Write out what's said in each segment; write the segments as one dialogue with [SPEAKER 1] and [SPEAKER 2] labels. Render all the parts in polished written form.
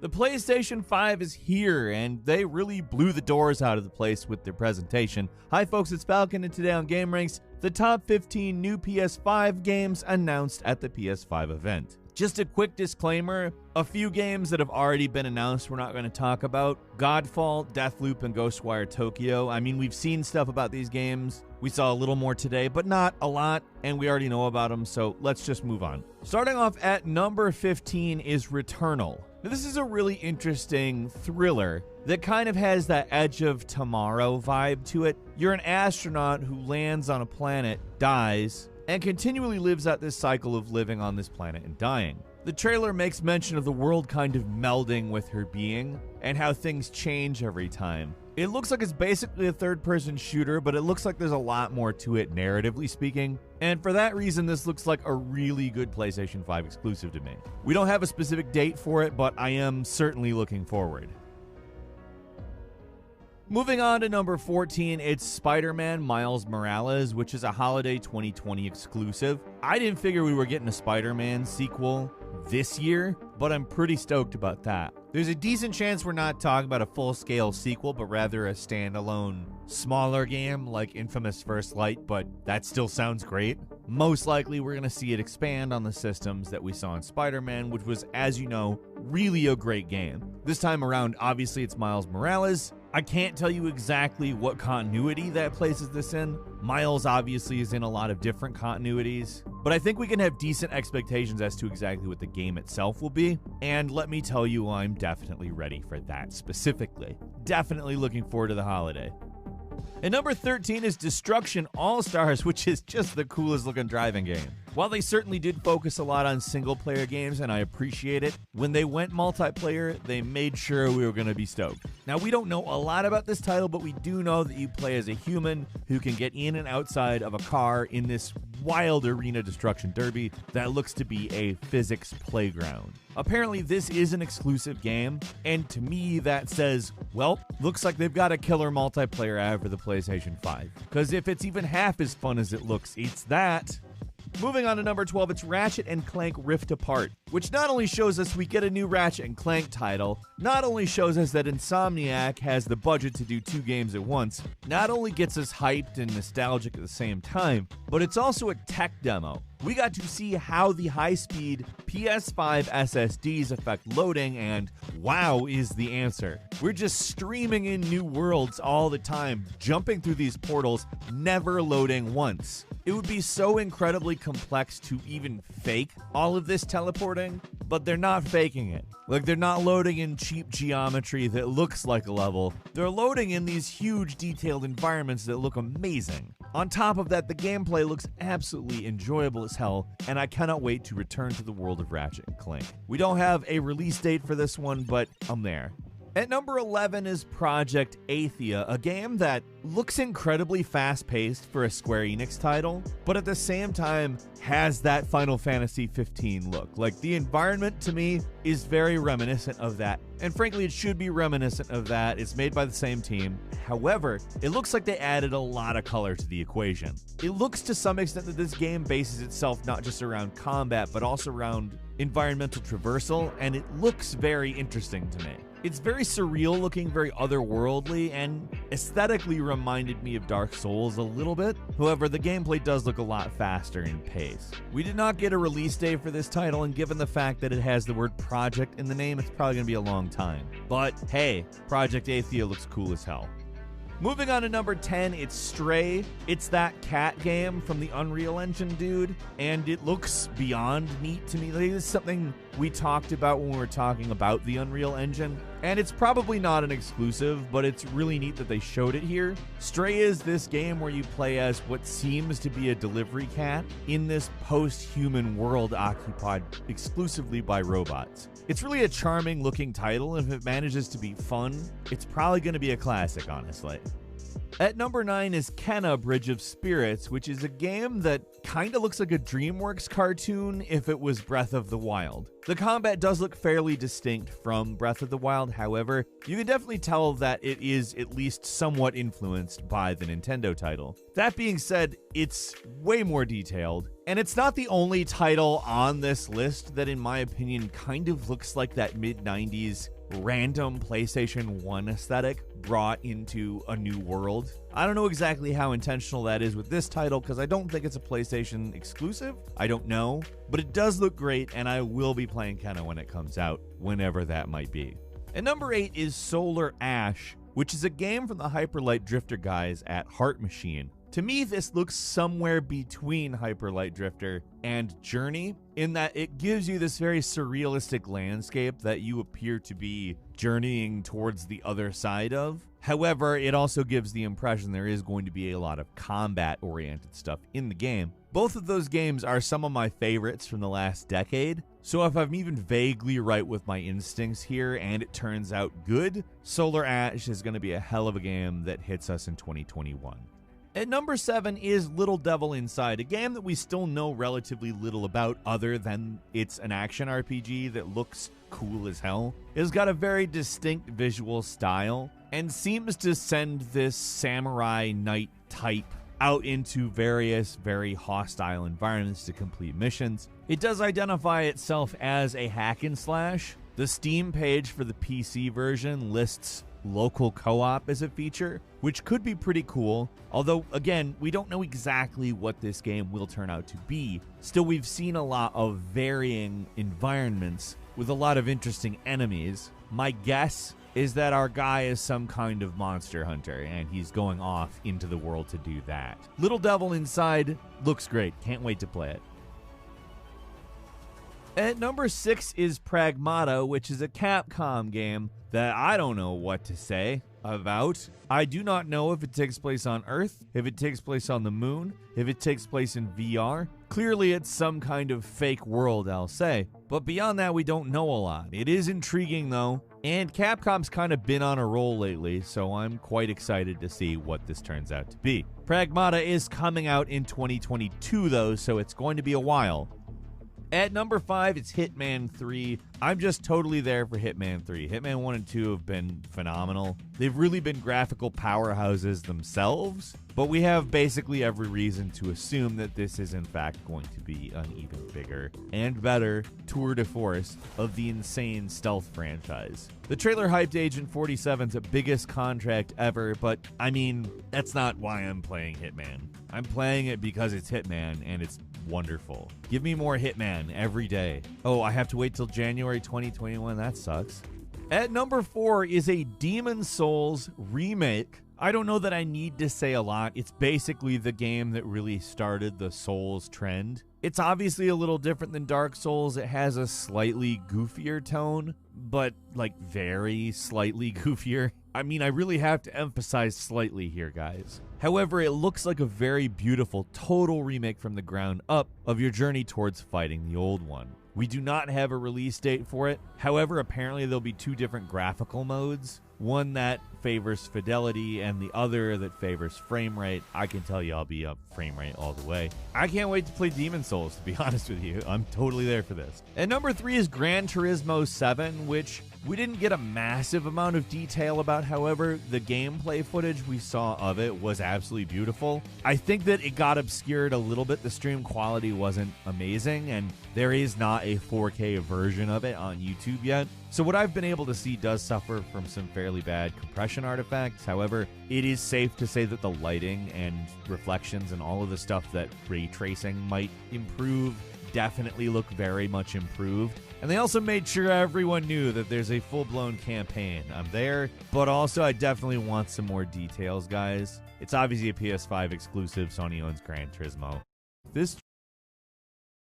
[SPEAKER 1] The PlayStation 5 is here, and they really blew the doors out of the place with their presentation. Hi folks, it's Falcon, and today on Game Ranks, the top 15 new PS5 games announced at the PS5 event. Just a quick disclaimer, a few games that have already been announced we're not going to talk about. Godfall, Deathloop, and Ghostwire Tokyo. I mean, we've seen stuff about these games. We saw a little more today, but not a lot, and we already know about them, so let's just move on. Starting off at number 15 is Returnal. Now, this is a really interesting thriller that kind of has that Edge of Tomorrow vibe to it. You're an astronaut who lands on a planet, dies, and continually lives out this cycle of living on this planet and dying. The trailer makes mention of the world kind of melding with her being, and how things change every time. It looks like it's basically a third-person shooter, but it looks like there's a lot more to it, narratively speaking. And for that reason, this looks like a really good PlayStation 5 exclusive to me. We don't have a specific date for it, but I am certainly looking forward. Moving on to number 14, it's Spider-Man Miles Morales, which is a holiday 2020 exclusive. I didn't figure we were getting a Spider-Man sequel this year, but I'm pretty stoked about that. There's a decent chance we're not talking about a full-scale sequel, but rather a standalone, smaller game like Infamous First Light, but that still sounds great. Most likely, we're going to see it expand on the systems that we saw in Spider-Man, which was, as you know, really a great game. This time around, obviously, it's Miles Morales. I can't tell you exactly what continuity that places this in. Miles obviously is in a lot of different continuities, but I think we can have decent expectations as to exactly what the game itself will be, and let me tell you, I'm definitely ready for that specifically. Definitely looking forward to the holiday. And number 13 is Destruction All-Stars, which is just the coolest looking driving game. While they certainly did focus a lot on single-player games, and I appreciate it, when they went multiplayer, they made sure we were going to be stoked. Now, we don't know a lot about this title, but we do know that you play as a human who can get in and outside of a car in this wild arena destruction derby that looks to be a physics playground. Apparently, this is an exclusive game, and to me, that says, well, looks like they've got a killer multiplayer ad for the PlayStation 5. Because if it's even half as fun as it looks, it's that. Moving on to number 12, it's Ratchet & Clank Rift Apart, which not only shows us we get a new Ratchet & Clank title, not only shows us that Insomniac has the budget to do 2 games at once, not only gets us hyped and nostalgic at the same time, but it's also a tech demo. We got to see how the high-speed PS5 SSDs affect loading, and wow is the answer. We're just streaming in new worlds all the time, jumping through these portals, never loading once. It would be so incredibly complex to even fake all of this teleporting, but they're not faking it. Like, they're not loading in cheap geometry that looks like a level. They're loading in these huge detailed environments that look amazing. On top of that, the gameplay looks absolutely enjoyable as hell, and I cannot wait to return to the world of Ratchet & Clank. We don't have a release date for this one, but I'm there. At number 11 is Project Athia, a game that looks incredibly fast-paced for a Square Enix title, but at the same time has that Final Fantasy 15 look. Like, the environment to me is very reminiscent of that, and frankly it should be reminiscent of that. It's made by the same team. However, it looks like they added a lot of color to the equation. It looks to some extent that this game bases itself not just around combat, but also around environmental traversal, and it looks very interesting to me. It's very surreal looking, very otherworldly, and aesthetically reminded me of Dark Souls a little bit. However, the gameplay does look a lot faster in pace. We did not get a release date for this title, and given the fact that it has the word project in the name, it's probably going to be a long time. But hey, Project Athia looks cool as hell. Moving on to number 10, it's Stray. It's that cat game from the Unreal Engine dude, and it looks beyond neat to me. Like, this is something we talked about when we were talking about the Unreal Engine, and it's probably not an exclusive, but it's really neat that they showed it here. Stray is this game where you play as what seems to be a delivery cat in this post-human world occupied exclusively by robots. It's really a charming looking title, and if it manages to be fun, it's probably going to be a classic, honestly. At number 9 is Kenna Bridge of Spirits, which is a game that kinda looks like a DreamWorks cartoon if it was Breath of the Wild. The combat does look fairly distinct from Breath of the Wild, however, you can definitely tell that it is at least somewhat influenced by the Nintendo title. That being said, it's way more detailed, and it's not the only title on this list that in my opinion kind of looks like that mid-90s random PlayStation 1 aesthetic brought into a new world. I don't know exactly how intentional that is with this title because I don't think it's a PlayStation exclusive. I don't know, but it does look great and I will be playing Kenna when it comes out, whenever that might be. And number 8 is Solar Ash, which is a game from the Hyper Light Drifter guys at Heart Machine. To me, this looks somewhere between Hyper Light Drifter and Journey, in that it gives you this very surrealistic landscape that you appear to be journeying towards the other side of. However, it also gives the impression there is going to be a lot of combat-oriented stuff in the game. Both of those games are some of my favorites from the last decade, so if I'm even vaguely right with my instincts here and it turns out good, Solar Ash is going to be a hell of a game that hits us in 2021. At number 7 is Little Devil Inside, a game that we still know relatively little about other than it's an action RPG that looks cool as hell. It's got a very distinct visual style and seems to send this samurai knight type out into various very hostile environments to complete missions. It does identify itself as a hack and slash. The Steam page for the PC version lists local co-op as a feature, which could be pretty cool. Although, again, we don't know exactly what this game will turn out to be. Still, we've seen a lot of varying environments with a lot of interesting enemies. My guess is that our guy is some kind of monster hunter, and he's going off into the world to do that. Little Devil Inside looks great. Can't wait to play it. At number 6 is Pragmata, which is a Capcom game that I don't know what to say about. I do not know if it takes place on Earth, if it takes place on the moon, if it takes place in VR. Clearly it's some kind of fake world, I'll say. But beyond that, we don't know a lot. It is intriguing though, and Capcom's kind of been on a roll lately, so I'm quite excited to see what this turns out to be. Pragmata is coming out in 2022 though, so it's going to be a while. At number 5, it's Hitman 3. I'm just totally there for Hitman 3. Hitman 1 and 2 have been phenomenal. They've really been graphical powerhouses themselves, but we have basically every reason to assume that this is in fact going to be an even bigger and better tour de force of the insane stealth franchise. The trailer hyped Agent 47's biggest contract ever, but I mean, that's not why I'm playing Hitman. I'm playing it because it's Hitman and it's wonderful. Give me more Hitman every day. Oh, I have to wait till January 2021. That sucks. At number 4 is a Demon Souls remake. I don't know that I need to say a lot. It's basically the game that really started the Souls trend. It's obviously a little different than Dark Souls. It has a slightly goofier tone, but like very slightly goofier. I mean, I really have to emphasize slightly here, guys. However, it looks like a very beautiful total remake from the ground up of your journey towards fighting the old one. We do not have a release date for it. However, apparently there'll be 2 different graphical modes. One that favors fidelity and the other that favors frame rate. I can tell you I'll be up frame rate all the way. I can't wait to play Demon Souls, to be honest with you. I'm totally there for this. And number 3 is Gran Turismo 7, which we didn't get a massive amount of detail about. However, the gameplay footage we saw of it was absolutely beautiful. I think that it got obscured a little bit. The stream quality wasn't amazing, and there is not a 4K version of it on YouTube yet. So what I've been able to see does suffer from some fairly bad compression artifacts. However, it is safe to say that the lighting and reflections and all of the stuff that ray tracing might improve definitely look very much improved. And they also made sure everyone knew that there's a full-blown campaign. I'm there, but also I definitely want some more details, guys. It's obviously a PS5 exclusive. Sony owns Gran Turismo. This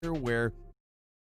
[SPEAKER 1] where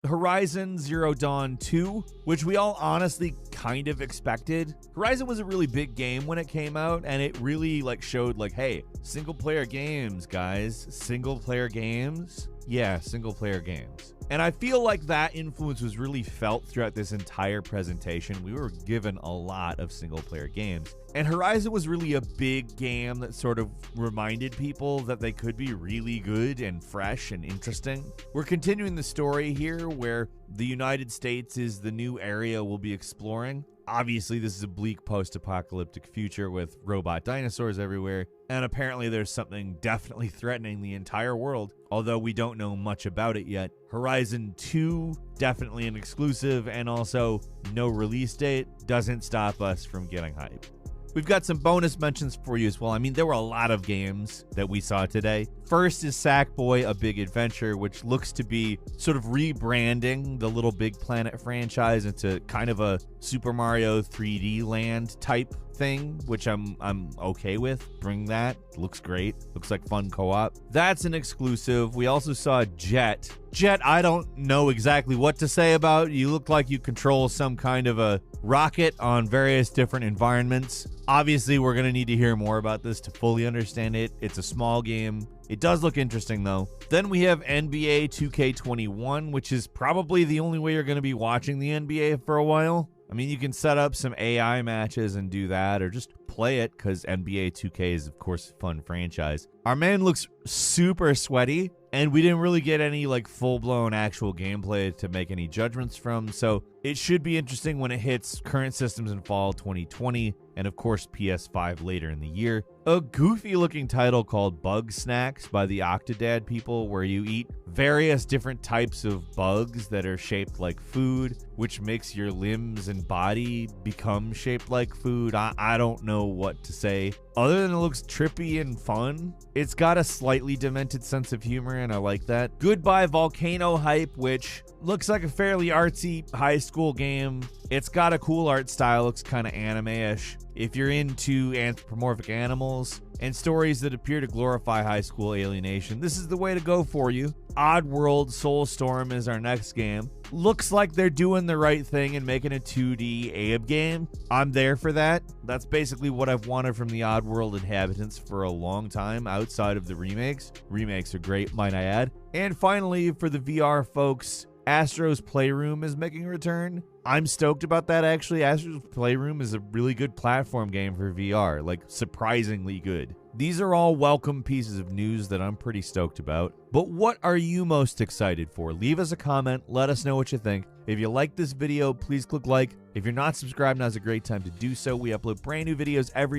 [SPEAKER 1] Horizon Zero Dawn 2, which we all honestly kind of expected. Horizon was a really big game when it came out, and it really showed hey, single player games, guys, single player games. Yeah, single player games. And I feel like that influence was really felt throughout this entire presentation. We were given a lot of single player games. And Horizon was really a big game that sort of reminded people that they could be really good and fresh and interesting. We're continuing the story here where the United States is the new area we'll be exploring. Obviously, this is a bleak post-apocalyptic future with robot dinosaurs everywhere, and apparently there's something definitely threatening the entire world, although we don't know much about it yet. Horizon 2, definitely an exclusive, and also no release date, doesn't stop us from getting hype. We've got some bonus mentions for you as well. I mean, there were a lot of games that we saw today. First is Sackboy: A Big Adventure, which looks to be sort of rebranding the Little Big Planet franchise into kind of a Super Mario 3D Land type thing, which I'm okay with. Bring that. Looks great. Looks like fun co-op. That's an exclusive. We also saw Jet. Jet, I don't know exactly what to say about. You look like you control some kind of a rocket on various different environments. Obviously, we're going to need to hear more about this to fully understand it. It's a small game. It does look interesting, though. Then we have NBA 2K21, which is probably the only way you're going to be watching the NBA for a while. I mean, you can set up some AI matches and do that, or just play it, because NBA 2K is, of course, a fun franchise. Our man looks super sweaty, and we didn't really get any, like, full-blown actual gameplay to make any judgments from, so it should be interesting when it hits current systems in fall 2020, and of course PS5 later in the year. A goofy-looking title called Bug Snacks by the Octodad people, where you eat various different types of bugs that are shaped like food, which makes your limbs and body become shaped like food. I don't know what to say. Other than it looks trippy and fun, it's got a slightly demented sense of humor, and I like that. Goodbye Volcano Hype, which looks like a fairly artsy high school game. It's got a cool art style, looks kind of anime-ish. If you're into anthropomorphic animals and stories that appear to glorify high school alienation, this is the way to go for you. Oddworld Soulstorm is our next game. Looks like they're doing the right thing and making a 2D Abe game. I'm there for that. That's basically what I've wanted from the Oddworld inhabitants for a long time outside of the remakes. Remakes are great, might I add. And finally, for the VR folks, Astro's Playroom is making a return. I'm stoked about that, actually. Astro's Playroom is a really good platform game for VR, like surprisingly good. These are all welcome pieces of news that I'm pretty stoked about. But what are you most excited for? Leave us a comment. Let us know what you think. If you like this video, please click like. If you're not subscribed, now's a great time to do so. We upload brand new videos every day.